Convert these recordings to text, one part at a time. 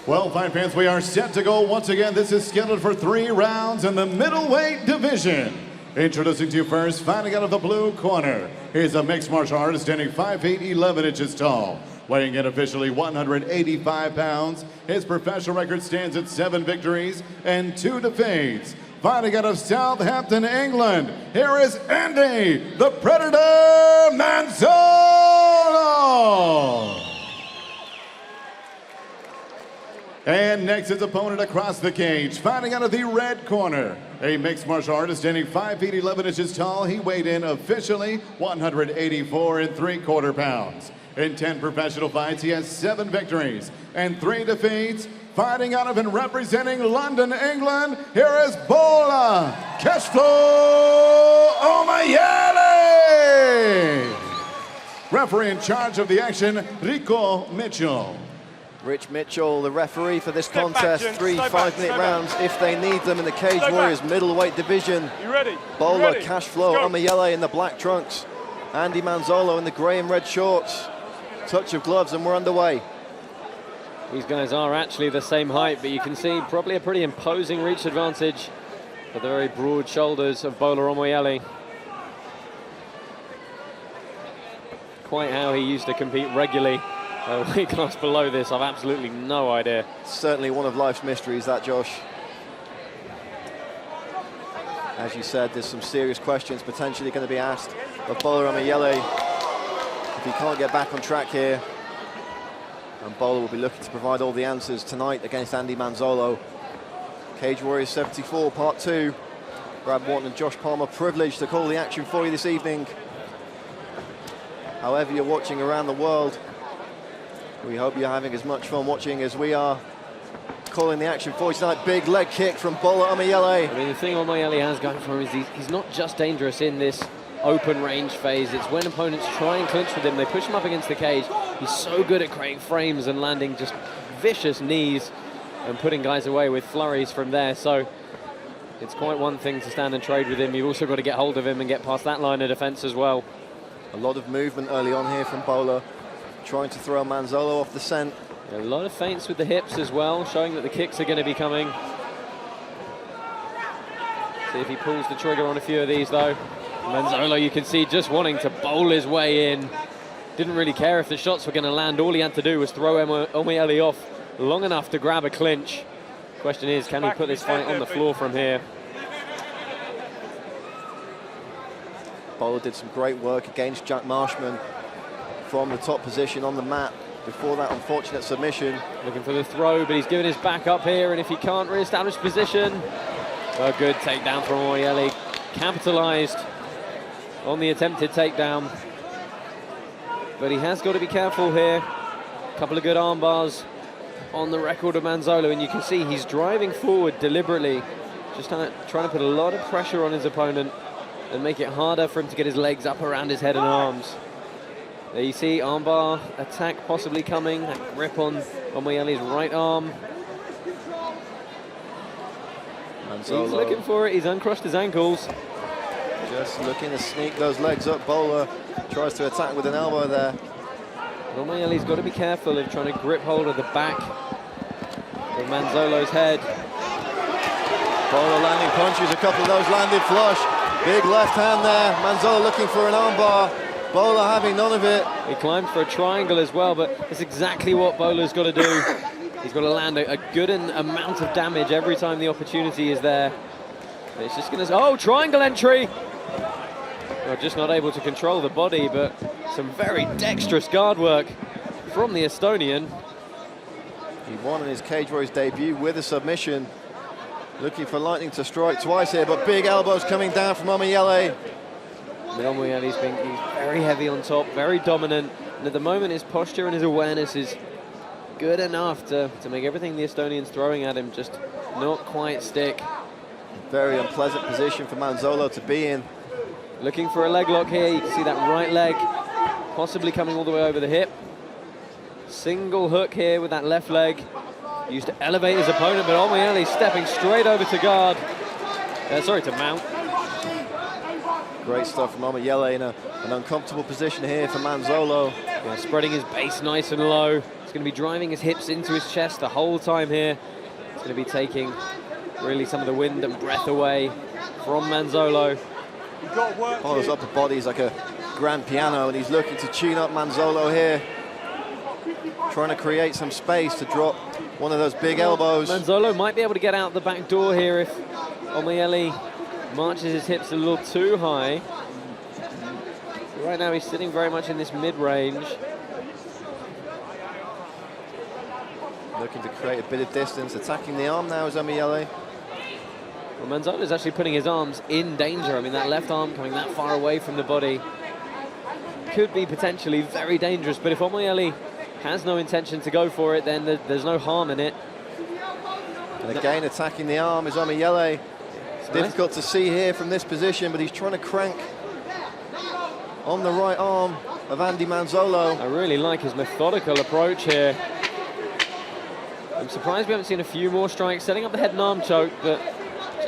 Well, fight fans, we are set to go once again. This is scheduled for 3 rounds in the middleweight division. Introducing to you first, fighting out of the blue corner. He's a mixed martial artist standing 5'8", 11 inches tall. Weighing in officially 185 pounds. His professional record stands at 7 victories and 2 defeats. Fighting out of Southampton, England, here is Andy, the Predator Manzolo! And next, his opponent across the cage, fighting out of the red corner. A mixed martial artist standing 5'11" 11 inches tall. He weighed in officially 184 3/4 pounds. In 10 professional fights, he has 7 victories and 3 defeats. Fighting out of and representing London, England, here is Bola Omoyele! Referee in charge of the action, Rico Mitchell. Rich Mitchell, the referee for this contest. 3 5-minute rounds if they need them in the Cage Warriors middleweight division. Bola Cashflow Omoyele in the black trunks. Andy Manzolo in the grey and red shorts. Touch of gloves and we're underway. These guys are actually the same height, but you can see probably a pretty imposing reach advantage for the very broad shoulders of Bola Omoyele. Quite how he used to compete regularly. A weight class below this, I've absolutely no idea. Certainly one of life's mysteries, that, Josh. As you said, there's some serious questions potentially going to be asked of Bola Omoyele if he can't get back on track here. And Bola will be looking to provide all the answers tonight against Andy Manzolo. Cage Warriors 74, Part 2. Brad Wharton and Josh Palmer, privileged to call the action for you this evening. However you're watching around the world, we hope you're having as much fun watching as we are calling the action for you tonight. Big leg kick from Bola Omoyele. I mean, the thing Omoyele has going for him is he's not just dangerous in this open range phase. It's when opponents try and clinch with him, they push him up against the cage. He's so good at creating frames and landing just vicious knees and putting guys away with flurries from there. So it's quite one thing to stand and trade with him. You've also got to get hold of him and get past that line of defense as well. A lot of movement early on here from Bola, trying to throw Manzolo off the scent. A lot of feints with the hips as well, showing that the kicks are going to be coming. See if he pulls the trigger on a few of these though. Manzolo, you can see, just wanting to bowl his way in. Didn't really care if the shots were going to land. All he had to do was throw Omoyele off long enough to grab a clinch. Question is, can he put this fight on the floor from here? Bola did some great work against Jack Marshman from the top position on the mat before that unfortunate submission. Looking for the throw, but he's giving his back up here, and if he can't re-establish position, a good takedown from Omoyele. Capitalized on the attempted takedown, but he has got to be careful here. A couple of good arm bars on the record of Manzolo, and you can see he's driving forward deliberately, just trying to put a lot of pressure on his opponent and make it harder for him to get his legs up around his head and arms. There you see armbar attack possibly coming, that grip on Omoyele's right arm. Manzolo, he's looking for it, he's uncrossed his ankles. Just looking to sneak those legs up. Bola tries to attack with an elbow there. Omoyele's got to be careful of trying to grip hold of the back of Manzolo's head. Bola landing punches, a couple of those landed flush. Big left hand there. Manzolo looking for an armbar. Bola having none of it. He climbed for a triangle as well, but it's exactly what Bola's got to do. He's got to land a good amount of damage every time the opportunity is there. It's just going to... Oh, triangle entry! Well, just not able to control the body, but some very dexterous guard work from the Estonian. He won in his Cage Warriors debut with a submission. Looking for lightning to strike twice here, but big elbows coming down from Omoyele. Omoyele's he's very heavy on top, very dominant, and at the moment his posture and his awareness is good enough to make everything the Estonian's throwing at him just not quite stick. Very unpleasant position for Manzolo to be in. Looking for a leg lock here. You can see that right leg possibly coming all the way over the hip. Single hook here with that left leg. Used to elevate his opponent, but Omoyele stepping straight over to guard. To mount. Great stuff from Omoyele in an uncomfortable position here for Manzolo. Yeah, spreading his base nice and low. It's going to be driving his hips into his chest the whole time here. It's going to be taking really some of the wind and breath away from Manzolo. Bola's upper body is like a grand piano, and he's looking to tune up Manzolo here. Trying to create some space to drop one of those big elbows. Manzolo might be able to get out the back door here if Omoyele marches his hips a little too high. Right now he's sitting very much in this mid-range. Looking to create a bit of distance, attacking the arm now is Omoyele. Well, Manzolo is actually putting his arms in danger. I mean, that left arm coming that far away from the body could be potentially very dangerous, but if Omoyele has no intention to go for it, then there's no harm in it. And again, attacking the arm is Omoyele. It's difficult to see here from this position, but he's trying to crank on the right arm of Andy Manzolo. I really like his methodical approach here. I'm surprised we haven't seen a few more strikes, setting up the head and arm choke, but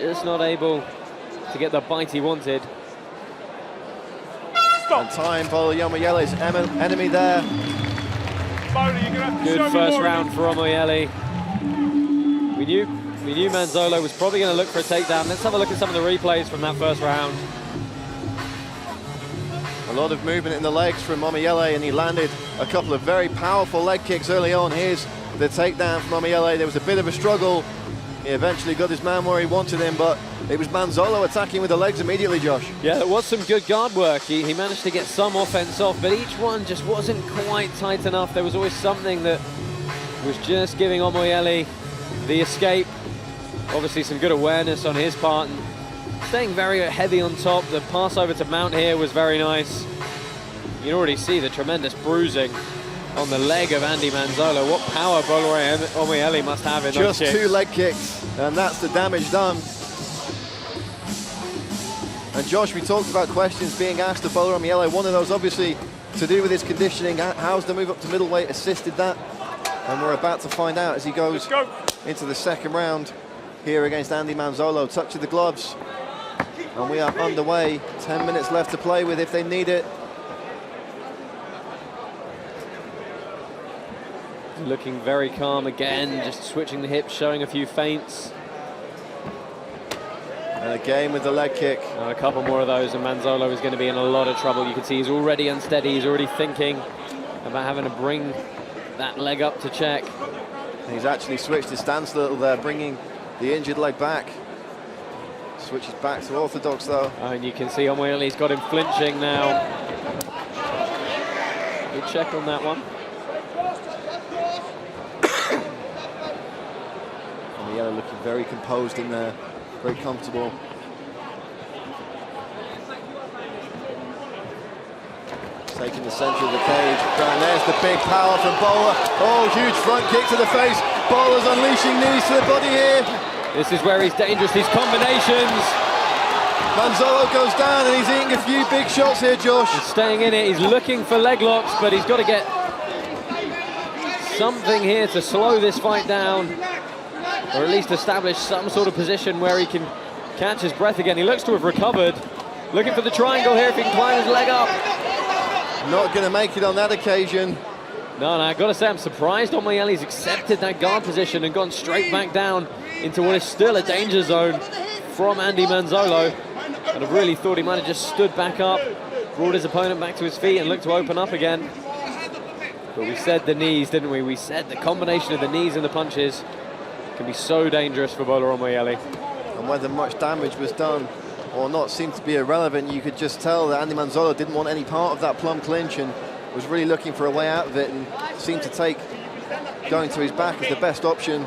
just not able to get the bite he wanted. And time, Bola Omoyele's enemy there. Good first round for Omoyele. We knew Manzolo was probably going to look for a takedown. Let's have a look at some of the replays from that first round. A lot of movement in the legs from Omoyele, and he landed a couple of very powerful leg kicks early on. Here's the takedown from Omoyele. There was a bit of a struggle. He eventually got his man where he wanted him, but it was Manzolo attacking with the legs immediately, Josh. Yeah, there was some good guard work. He managed to get some offense off, but each one just wasn't quite tight enough. There was always something that was just giving Omoyele the escape. Obviously some good awareness on his part, and staying very heavy on top. The pass over to mount here was very nice. You can already see the tremendous bruising on the leg of Andy Manzolo. What power Bola Omoyele must have in those kicks. Just 2 leg kicks, and that's the damage done. And Josh, we talked about questions being asked of Bola Omoyele. One of those obviously to do with his conditioning. How's the move up to middleweight assisted that? And we're about to find out as he goes into the second round here against Andy Manzolo. Touch of the gloves. And we are underway. 10 minutes left to play with if they need it. Looking very calm again, just switching the hips, showing a few feints. And again with the leg kick. And a couple more of those, and Manzolo is going to be in a lot of trouble. You can see he's already unsteady. He's already thinking about having to bring that leg up to check. He's actually switched his stance a little there, bringing the injured leg back. Switches back to orthodox though. And you can see Omoyele's got him flinching now. Good check on that one. Omoyele looking very composed in there, very comfortable. Taking the center of the cage, and there's the big power from Bola. Oh, huge front kick to the face. Bola's unleashing knees to the body here. This is where he's dangerous, these combinations. Manzolo goes down, and he's eating a few big shots here, Josh. He's staying in it, he's looking for leg locks, but he's got to get something here to slow this fight down, or at least establish some sort of position where he can catch his breath again. He looks to have recovered. Looking for the triangle here if he can climb his leg up. Not going to make it on that occasion. No, I've got to say I'm surprised Omoyele's accepted that guard position and gone straight back down into what is still a danger zone from Andy Manzolo. And I really thought he might have just stood back up, brought his opponent back to his feet and looked to open up again. But we said the knees, didn't we? We said the combination of the knees and the punches can be so dangerous for Bola Omoyele. And whether much damage was done or not seemed to be irrelevant. You could just tell that Andy Manzolo didn't want any part of that plum clinch and was really looking for a way out of it, and seemed to take going to his back as the best option.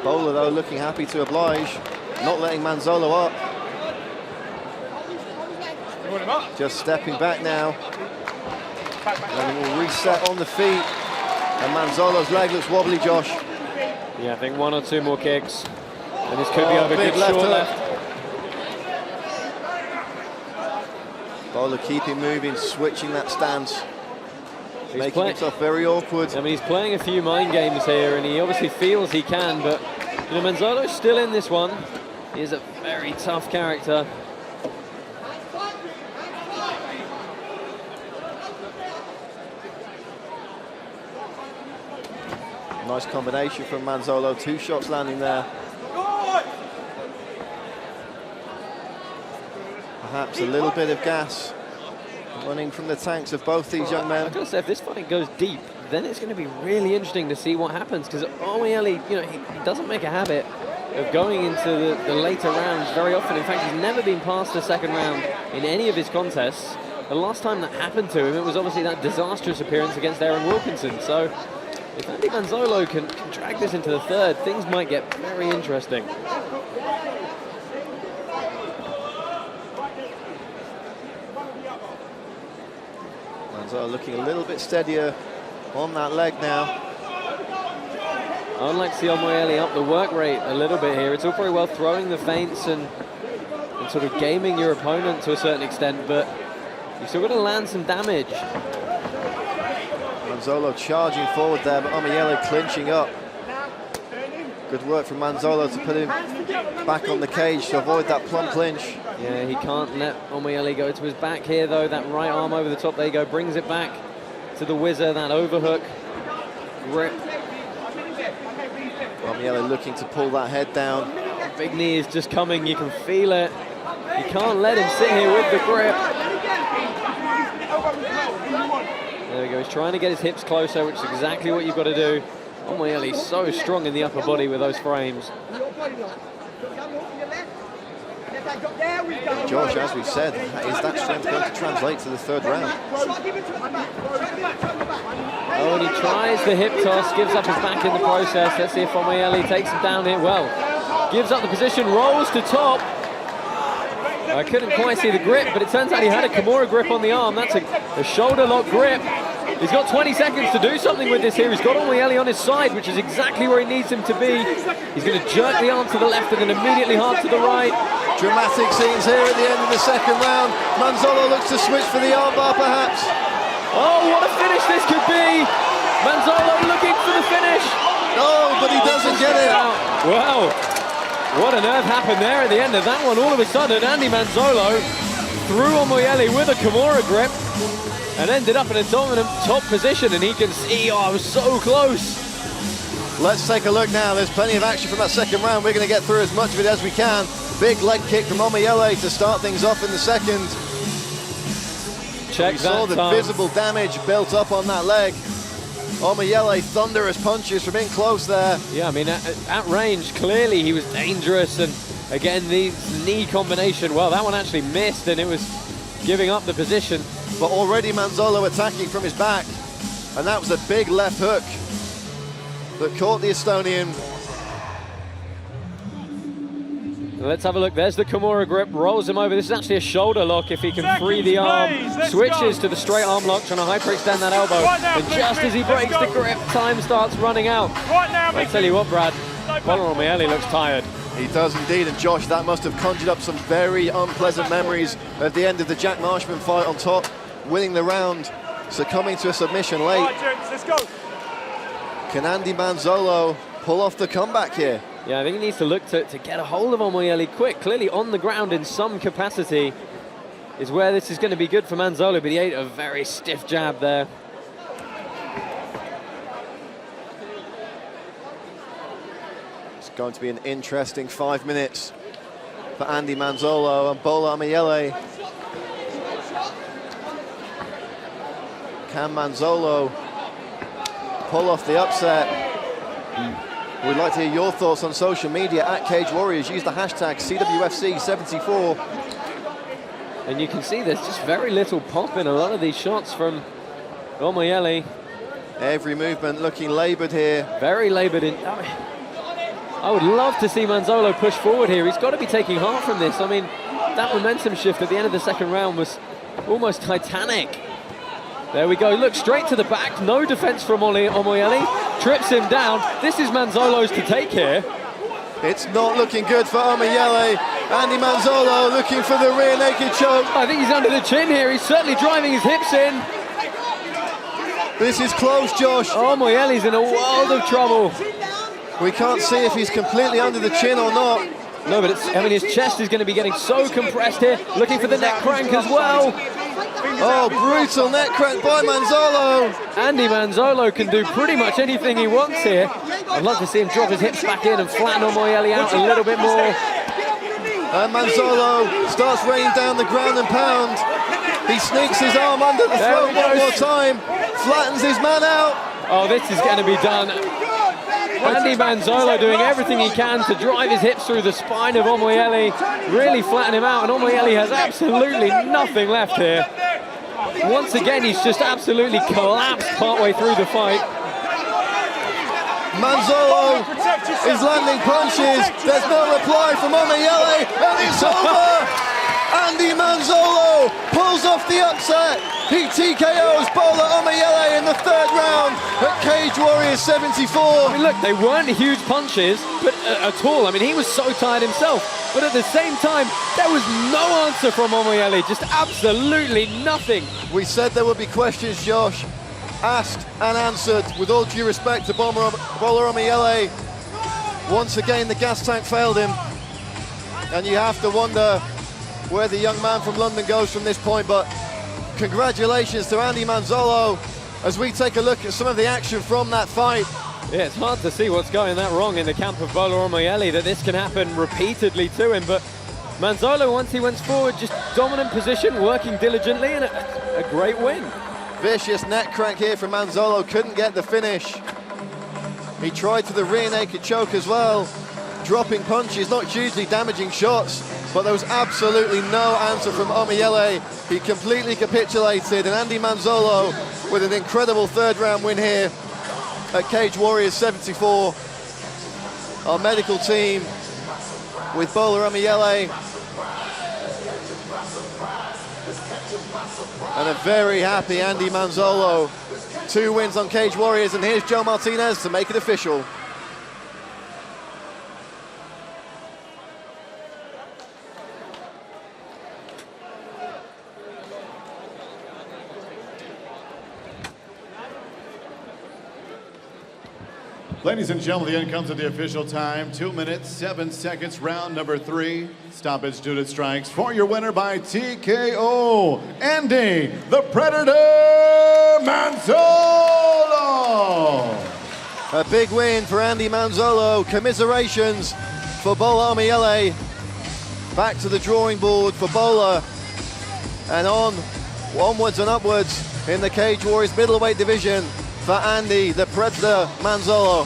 Bola, though, looking happy to oblige, not letting Manzolo up. Just stepping back now. And he will reset on the feet. And Manzolo's leg looks wobbly, Josh. Yeah, I think 1 or 2 more kicks. And this could be over. Big Good left short hook. left. Bola keeping moving, switching that stance. Making himself very awkward. I mean, he's playing a few mind games here, and he obviously feels he can, but you know, Manzolo's still in this one. He is a very tough character. Nice combination from Manzolo, 2 shots landing there. Perhaps a little bit of gas running from the tanks of both these young men. I've got to say, if this fight goes deep, then it's going to be really interesting to see what happens, because Omoyele, you know, he doesn't make a habit of going into the later rounds very often. In fact, he's never been past the second round in any of his contests. The last time that happened to him, it was obviously that disastrous appearance against Aaron Wilkinson. So if Andy Manzolo can drag this into the third, things might get very interesting. Manzolo looking a little bit steadier on that leg now. I would like to see Omoyele up the work rate a little bit here. It's all very well throwing the feints and sort of gaming your opponent to a certain extent, but you've still got to land some damage. Manzolo charging forward there, but Omoyele clinching up. Good work from Manzolo to put him back on the cage to avoid that plumb clinch. Yeah, he can't let Omoyele go to his back here, though. That right arm over the top, there you go, brings it back to the whizzer, that overhook grip. Omoyele looking to pull that head down. Big knee is just coming, you can feel it. You can't let him sit here with the grip. There we go, he's trying to get his hips closer, which is exactly what you've got to do. Omoyele's so strong in the upper body with those frames. Josh, as we said, is that strength going to translate to the third round? Oh, and he tries the hip toss, gives up his back in the process. Let's see if Omoyele takes him down here. Well, gives up the position, rolls to top. I couldn't quite see the grip, but it turns out he had a Kimura grip on the arm. That's a shoulder lock grip. He's got 20 seconds to do something with this here. He's got Omoyele on his side, which is exactly where he needs him to be. He's going to jerk the arm to the left and then immediately hard to the right. Dramatic scenes here at the end of the second round. Manzolo looks to switch for the armbar, perhaps. Oh, what a finish this could be! Manzolo looking for the finish. Oh, but he doesn't get it. Wow, what on earth happened there at the end of that one? All of a sudden, Andy Manzolo threw Omoyele with a Kimura grip and ended up in a dominant top position, and he can see, oh, I was so close. Let's take a look now. There's plenty of action from that second round. We're going to get through as much of it as we can. Big leg kick from Omoyele to start things off in the second. Check we that saw the time. visible damage built up on that leg. Omoyele, thunderous punches from in close there. Yeah, I mean, at range, clearly he was dangerous, and again, the knee combination, well, that one actually missed, and it was giving up the position. But already Manzolo attacking from his back, and that was a big left hook that caught the Estonian. Let's have a look. There's the Kimura grip, rolls him over. This is actually a shoulder lock if he can free the arm. Switches to the straight arm lock, trying to hyperextend that elbow. And just as he breaks the grip, time starts running out. I tell you what, Brad, Bola Omoyele looks tired. He does indeed, and Josh, that must have conjured up some very unpleasant memories at the end of the Jack Marshman fight on top, winning the round, succumbing to a submission late. Let's go. Can Andy Manzolo pull off the comeback here? Yeah, I think he needs to look to get a hold of Omoyele quick. Clearly on the ground in some capacity is where this is going to be good for Manzolo, but he ate a very stiff jab there. It's going to be an interesting 5 minutes for Andy Manzolo and Bola Omoyele. Can Manzolo pull off the upset? We'd like to hear your thoughts on social media at Cage Warriors. Use the hashtag CWFC74. And you can see there's just very little pop in a lot of these shots from Omoyele. Every movement looking laboured here. Very laboured in. I would love to see Manzolo push forward here. He's got to be taking heart from this. I mean, that momentum shift at the end of the second round was almost titanic. There we go, look, straight to the back, no defense from Omoyele, trips him down. This is Manzolo's to take here. It's not looking good for Omoyele. Andy Manzolo looking for the rear naked choke. I think he's under the chin here, he's certainly driving his hips in. This is close, Josh. Omoyele's in a world of trouble. We can't see if he's completely under the chin or not. No, but I mean, his chest is going to be getting so compressed here, looking for the neck crank as well. Oh, brutal neck crank by Manzolo. Andy Manzolo can do pretty much anything he wants here. I'd love to see him drop his hips back in and flatten Omoyele out a little bit more. And Manzolo starts raining down the ground and pound. He sneaks his arm under the throat one more time, flattens his man out. Oh, this is going to be done. Andy Manzolo doing everything he can to drive his hips through the spine of Omoyele, really flatten him out, and Omoyele has absolutely nothing left here. Once again, he's just absolutely collapsed partway through the fight. Manzolo is landing punches. There's no reply from Omoyele, and it's over. Andy Manzolo pulls off the upset. He TKOs Bola Omoyele in the third round at Cage Warriors 74. I mean, look, they weren't huge punches, but at all. I mean, he was so tired himself. But at the same time, there was no answer from Omoyele, just absolutely nothing. We said there would be questions, Josh, asked and answered. With all due respect to Bola Omoyele, once again the gas tank failed him. And you have to wonder where the young man from London goes from this point, but congratulations to Andy Manzolo as we take a look at some of the action from that fight. Yeah, it's hard to see what's going that wrong in the camp of Bola Omoyele, that this can happen repeatedly to him, but Manzolo, once he went forward, just dominant position, working diligently, and a great win. Vicious neck crank here from Manzolo, couldn't get the finish. He tried for the rear naked choke as well, dropping punches, not hugely damaging shots, but there was absolutely no answer from Omoyele. He completely capitulated, and Andy Manzolo with an incredible third round win here at Cage Warriors 74. Our medical team with Bola Omoyele, and a very happy Andy Manzolo. 2 wins on Cage Warriors, and here's Joe Martinez to make it official. Ladies and gentlemen, the end comes at the official time. 2 minutes, 7 seconds, round number 3. Stoppage due to strikes for your winner by TKO, Andy the Predator Manzolo. A big win for Andy Manzolo. Commiserations for Bola Omoyele. Back to the drawing board for Bola, and onwards and upwards in the Cage Warriors middleweight division for Andy the Predator Manzolo.